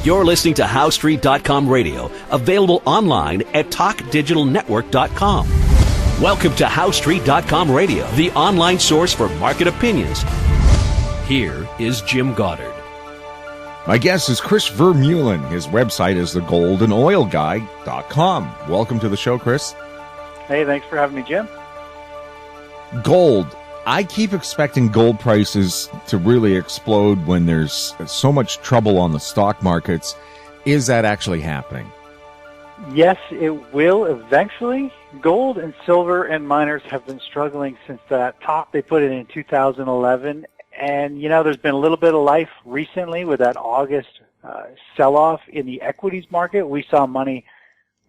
You're listening to HowStreet.com radio, available online at TalkDigitalNetwork.com. Welcome to HowStreet.com radio, the online source for market opinions. Here is Jim Goddard. My guest is Chris Vermeulen. His website is thegoldanoilguy.com. Welcome to the show, Chris. Hey, thanks for having me, Jim. Gold. I keep expecting gold prices to really explode when there's so much trouble on the stock markets. Is that actually happening? Yes, it will eventually. Gold and silver and miners have been struggling since that top they put it in 2011. And, there's been a little bit of life recently with that August sell-off in the equities market. We saw money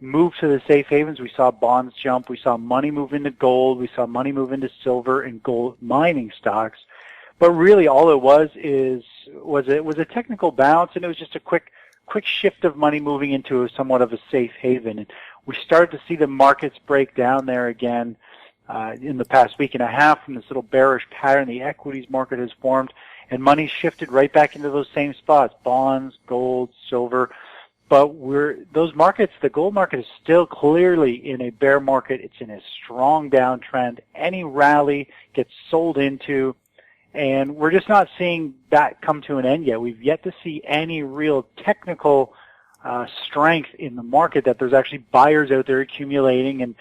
move to the safe havens. We saw bonds jump. We saw money move into gold. We saw money move into silver and gold mining stocks. But really all it was a technical bounce, and it was just a quick shift of money moving into somewhat of a safe haven. And we started to see the markets break down there again in the past week and a half from this little bearish pattern the equities market has formed, and money shifted right back into those same spots, bonds, gold, silver. But those markets, the gold market is still clearly in a bear market. It's in a strong downtrend. Any rally gets sold into, and we're just not seeing that come to an end yet. We've yet to see any real technical strength in the market, that there's actually buyers out there accumulating and,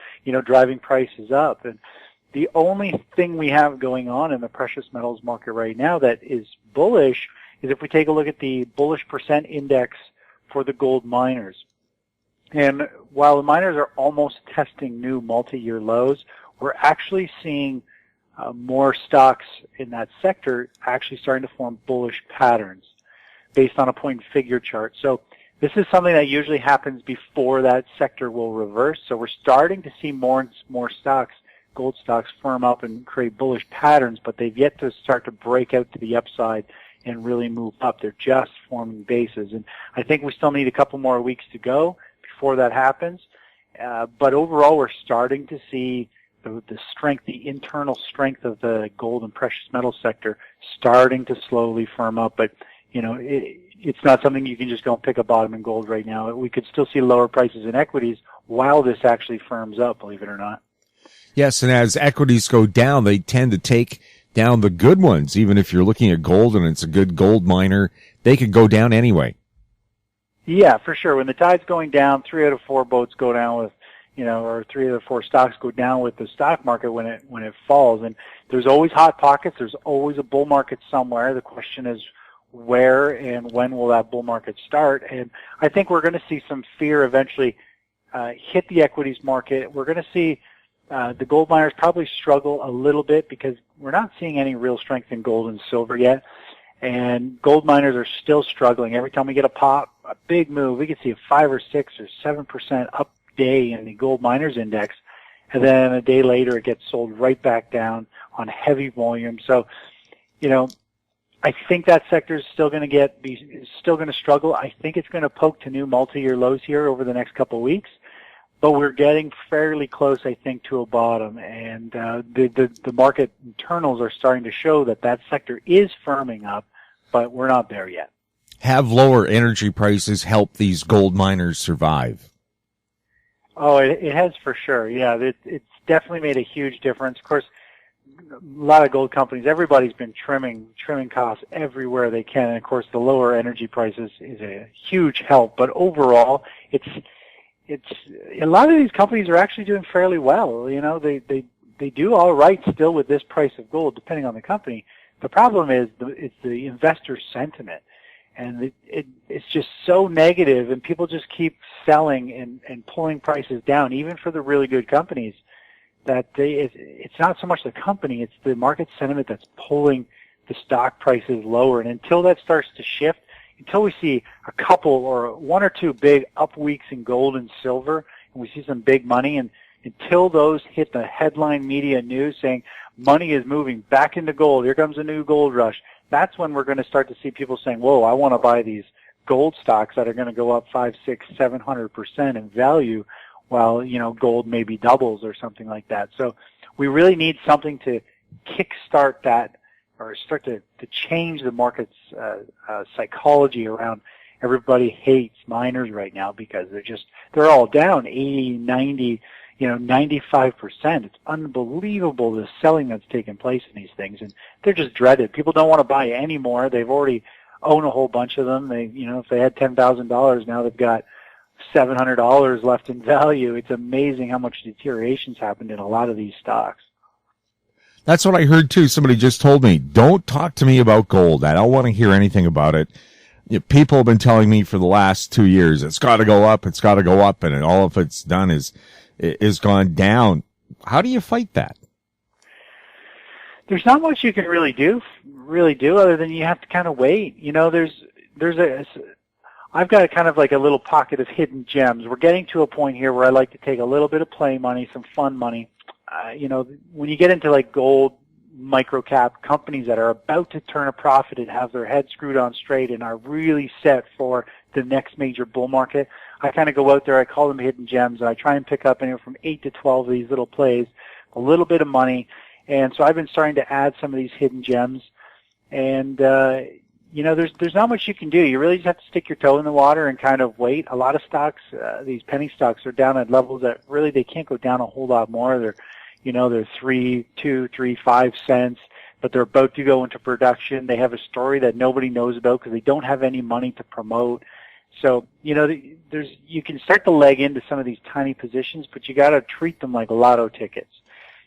driving prices up. And the only thing we have going on in the precious metals market right now that is bullish is if we take a look at the bullish percent index for the gold miners. And while the miners are almost testing new multi-year lows, we're actually seeing more stocks in that sector actually starting to form bullish patterns based on a point figure chart. So this is something that usually happens before that sector will reverse. So we're starting to see more and more stocks, gold stocks, firm up and create bullish patterns, but they've yet to start to break out to the upside and really move up. They're just forming bases. And I think we still need a couple more weeks to go before that happens. But overall, we're starting to see the strength, the internal strength of the gold and precious metal sector starting to slowly firm up. But, it's not something you can just go and pick a bottom in gold right now. We could still see lower prices in equities while this actually firms up, believe it or not. Yes, and as equities go down, they tend to take down the good ones. Even if you're looking at gold and it's a good gold miner, they could go down anyway. Yeah, for sure. When the tide's going down, 3 out of 4 boats go down with, or 3 out of 4 stocks go down with the stock market when it falls. And there's always hot pockets. There's always a bull market somewhere. The question is where and when will that bull market start? And I think we're going to see some fear eventually hit the equities market. We're going to see the gold miners probably struggle a little bit because we're not seeing any real strength in gold and silver yet. And gold miners are still struggling. Every time we get a pop, a big move, we can see a 5 or 6 or 7% up day in the gold miners index. And then a day later, it gets sold right back down on heavy volume. So, I think that sector is still going to struggle. I think it's going to poke to new multi-year lows here over the next couple of weeks. But we're getting fairly close, I think, to a bottom, and the market internals are starting to show that sector is firming up, but we're not there yet. Have lower energy prices helped these gold miners survive? Oh, it has for sure. Yeah, it's definitely made a huge difference. Of course, a lot of gold companies, everybody's been trimming costs everywhere they can, and of course, the lower energy prices is a huge help. But overall, it's a lot of these companies are actually doing fairly well. They do all right still with this price of gold, depending on the company. The problem is it's the investor sentiment, and it's just so negative, and people just keep selling and pulling prices down, even for the really good companies. That it's not so much the company, it's the market sentiment that's pulling the stock prices lower. And until that starts to shift, until we see a couple or 1 or 2 big up weeks in gold and silver, and we see some big money, and until those hit the headline media news saying money is moving back into gold, here comes a new gold rush, that's when we're going to start to see people saying, whoa, I want to buy these gold stocks that are going to go up 5, 6, 700% in value, while, gold maybe doubles or something like that. So we really need something to kickstart that, or start to change the market's psychology around everybody hates miners right now because they're all down 80, 90, 95%. It's unbelievable the selling that's taking place in these things, and they're just dreaded. People don't want to buy anymore. They've already owned a whole bunch of them. If they had $10,000, now they've got $700 left in value. It's amazing how much deterioration's happened in a lot of these stocks. That's what I heard too. Somebody just told me, don't talk to me about gold. I don't want to hear anything about it. People have been telling me for the last 2 years, it's got to go up, and all of it's done is gone down. How do you fight that? There's not much you can really do other than you have to kind of wait. I've got a kind of like a little pocket of hidden gems. We're getting to a point here where I like to take a little bit of play money, some fun money. When you get into like gold, micro-cap companies that are about to turn a profit and have their head screwed on straight and are really set for the next major bull market, I kind of go out there, I call them hidden gems, and I try and pick up anywhere from 8 to 12 of these little plays, a little bit of money. And so I've been starting to add some of these hidden gems. And, there's not much you can do. You really just have to stick your toe in the water and kind of wait. A lot of stocks, these penny stocks, are down at levels that really they can't go down a whole lot more. They're 3, 2, 3, 5 cents, but they're about to go into production. They have a story that nobody knows about because they don't have any money to promote. So, you can start to leg into some of these tiny positions, but you got to treat them like lotto tickets.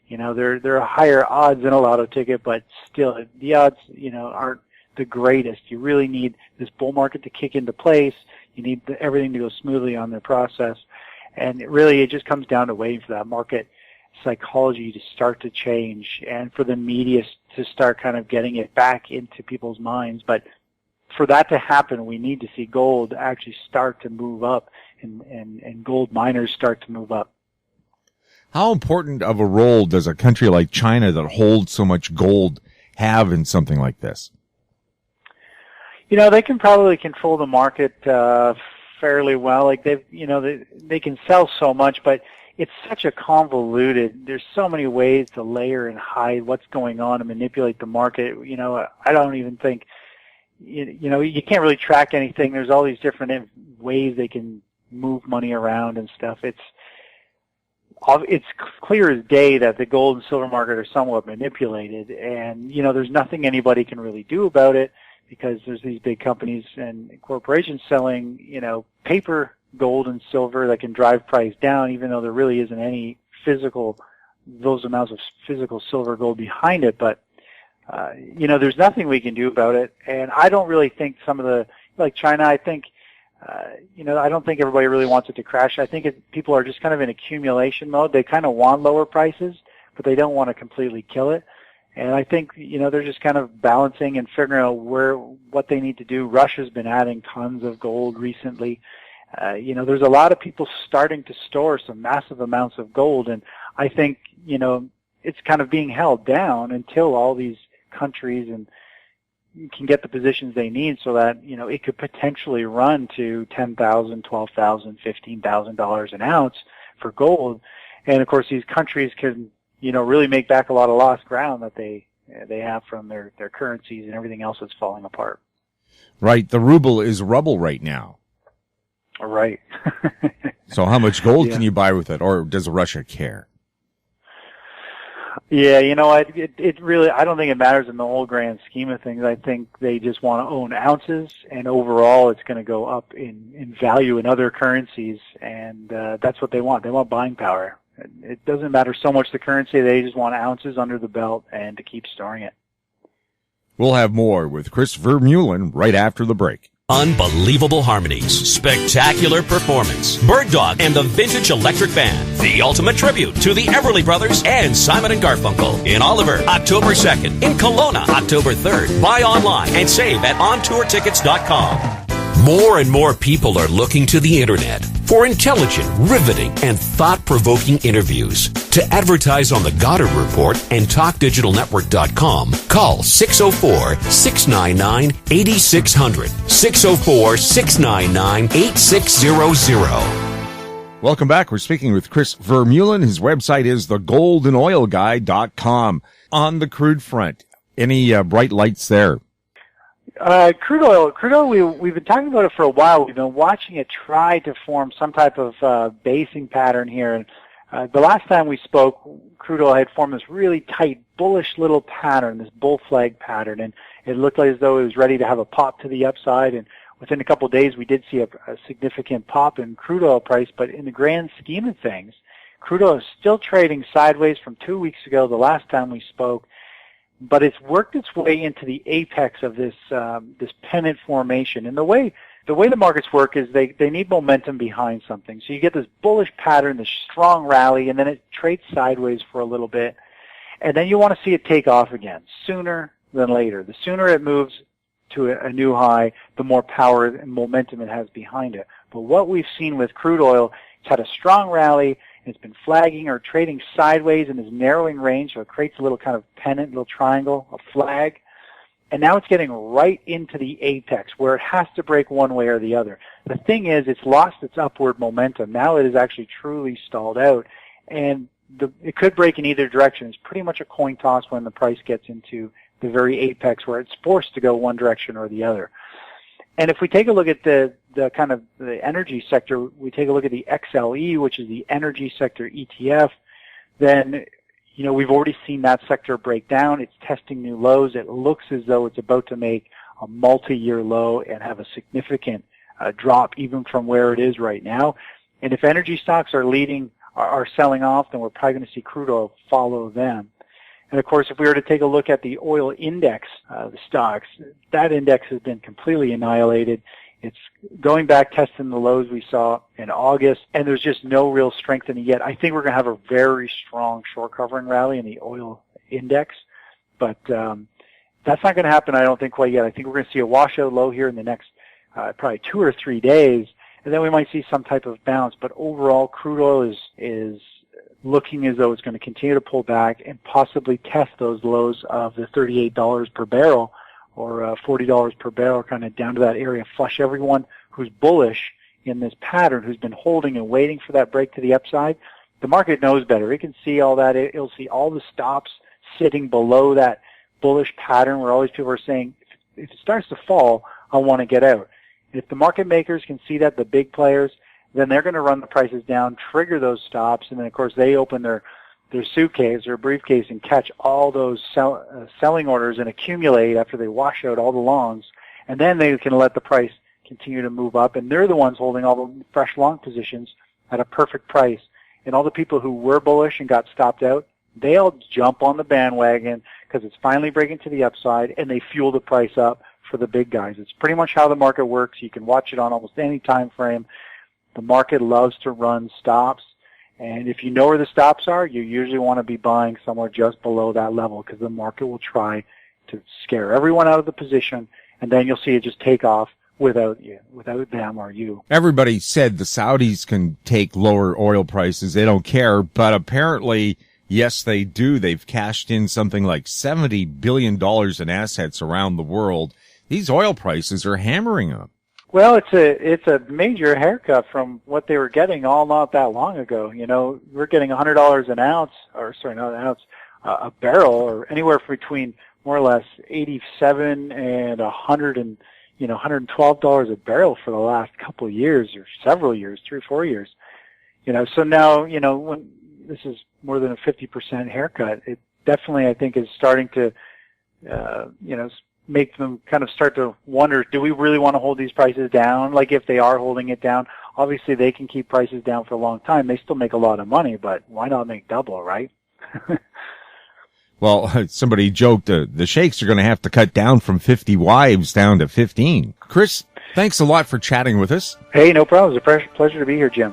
They're higher odds than a lotto ticket, but still the odds, aren't the greatest. You really need this bull market to kick into place. You need everything to go smoothly on their process. And it just comes down to waiting for that market psychology to start to change and for the media to start kind of getting it back into people's minds. But for that to happen, we need to see gold actually start to move up and gold miners start to move up. How important of a role does a country like China that holds so much gold have in something like this? They can probably control the market fairly well. Like they can sell so much, but it's such a convoluted. There's so many ways to layer and hide what's going on and manipulate the market. I don't even think you can't really track anything. There's all these different ways they can move money around and stuff. It's clear as day that the gold and silver market are somewhat manipulated, and there's nothing anybody can really do about it because there's these big companies and corporations selling paper gold and silver that can drive price down, even though there really isn't any those amounts of physical silver gold behind it. But there's nothing we can do about it, and I don't really think like China. I think. I don't think everybody really wants it to crash. I think people are just kind of in accumulation mode. They kind of want lower prices, but they don't want to completely kill it. And I think, they're just kind of balancing and figuring out what they need to do. Russia's been adding tons of gold recently. There's a lot of people starting to store some massive amounts of gold. And I think, it's kind of being held down until all these countries can get the positions they need so that, it could potentially run to $10,000, $12,000, $15,000 an ounce for gold. And of course, these countries can, really make back a lot of lost ground that they have from their currencies and everything else that's falling apart. Right. The ruble is rubble right now. Right. So how much gold can you buy with it, or does Russia care? Yeah, it really, I don't think it matters in the whole grand scheme of things. I think they just want to own ounces, and overall it's going to go up in value in other currencies, and that's what they want. They want buying power. It doesn't matter so much the currency, they just want ounces under the belt and to keep storing it. We'll have more with Chris Vermeulen right after the break. Unbelievable harmonies, spectacular performance, Bird Dog and the Vintage Electric Band, the ultimate tribute to the Everly Brothers and Simon and Garfunkel. In Oliver, October 2nd. In Kelowna, October 3rd. Buy online and save at ontourtickets.com. More and more people are looking to the internet for intelligent, riveting, and thought-provoking interviews. To advertise on The Goddard Report and TalkDigitalNetwork.com, call 604-699-8600, 604-699-8600. Welcome back. We're speaking with Chris Vermeulen. His website is thegoldandOilGuy.com. On the crude front, any bright lights there? Crude oil, we've been talking about it for a while. We've been watching it try to form some type of basing pattern here. And the last time we spoke, crude oil had formed this really tight, bullish little pattern, this bull flag pattern, and it looked like as though it was ready to have a pop to the upside. And within a couple of days, we did see a significant pop in crude oil price. But in the grand scheme of things, crude oil is still trading sideways from 2 weeks ago, the last time we spoke. But it's worked its way into the apex of this pennant formation. And the way the markets work is they need momentum behind something. So you get this bullish pattern, this strong rally, and then it trades sideways for a little bit. And then you want to see it take off again, sooner than later. The sooner it moves to a new high, the more power and momentum it has behind it. But what we've seen with crude oil, it's had a strong rally, and it's been flagging or trading sideways in this narrowing range, so it creates a little kind of pennant, little triangle, a flag. And now it's getting right into the apex where it has to break one way or the other. The thing is, it's lost its upward momentum. Now it is actually truly stalled out, and it could break in either direction. It's pretty much a coin toss when the price gets into the very apex where it's forced to go one direction or the other. And if we take a look at the kind of the energy sector, we take a look at the XLE, which is the energy sector ETF, then, you know, we've already seen that sector break down. It's testing new lows. It looks as though it's about to make a multi-year low and have a significant drop even from where it is right now. And if energy stocks are selling off, then we're probably going to see crude oil follow them. And of course, if we were to take a look at the oil index, the stocks, that index has been completely annihilated. It's going back, testing the lows we saw in August, and there's just no real strength in it yet. I think we're going to have a very strong short covering rally in the oil index, but that's not going to happen, I don't think, quite yet. I think we're going to see a washout low here in the next probably 2 or 3 days, and then we might see some type of bounce. But overall, crude oil is looking as though it's going to continue to pull back and possibly test those lows of the $38 per barrel or $40 per barrel, kind of down to that area, flush everyone who's bullish in this pattern, who's been holding and waiting for that break to the upside. The market knows better. It can see all that. It'll see all the stops sitting below that bullish pattern where all these people are saying, if it starts to fall, I want to get out. If the market makers can see that, the big players, then they're going to run the prices down, trigger those stops, and then, of course, they open their suitcase or briefcase and catch all those selling orders and accumulate after they wash out all the longs, and then they can let the price continue to move up, and they're the ones holding all the fresh long positions at a perfect price. And all the people who were bullish and got stopped out, they all jump on the bandwagon because it's finally breaking to the upside, and they fuel the price up for the big guys. It's pretty much how the market works. You can watch it on almost any time frame. The market loves to run stops, and if you know where the stops are, you usually want to be buying somewhere just below that level because the market will try to scare everyone out of the position, and then you'll see it just take off without them or you. Everybody said the Saudis can take lower oil prices. They don't care, but apparently, yes, they do. They've cashed in something like $70 billion in assets around the world. These oil prices are hammering up. Well, it's a major haircut from what they were getting all not that long ago. You know, we're getting $100 an ounce, or sorry, not an ounce, a barrel, or anywhere between more or less 87 and $112 a barrel for the last couple of years or several years, 3 or 4 years. You know, so now, you know, when this is more than a 50% haircut, it definitely, I think, is starting to, make them kind of start to wonder, do we really want to hold these prices down? Like, if they are holding it down, obviously they can keep prices down for a long time. They still make a lot of money, but why not make double, right? Well, somebody joked the sheikhs are going to have to cut down from 50 wives down to 15. Chris, thanks a lot for chatting with us. Hey, no problem. It's a pleasure to be here, Jim.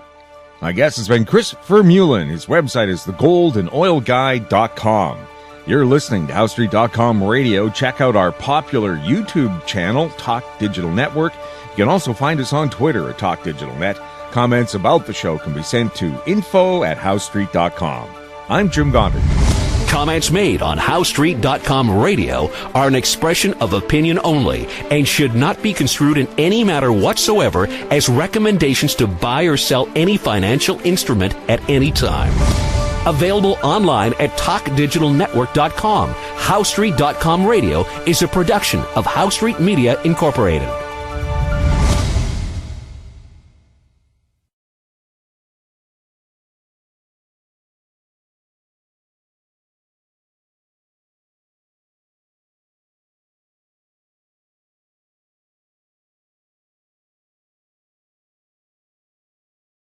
My guest has been Chris Vermeulen. His website is thegoldandOilGuy.com. You're listening to HowStreet.com radio. Check out our popular YouTube channel, Talk Digital Network. You can also find us on Twitter at Talk Digital Net. Comments about the show can be sent to info@HowStreet.com. I'm Jim Goddard. Comments made on HowStreet.com radio are an expression of opinion only and should not be construed in any matter whatsoever as recommendations to buy or sell any financial instrument at any time. Available online at talkdigitalnetwork.com. HowStreet.com Radio is a production of How Street Media Incorporated.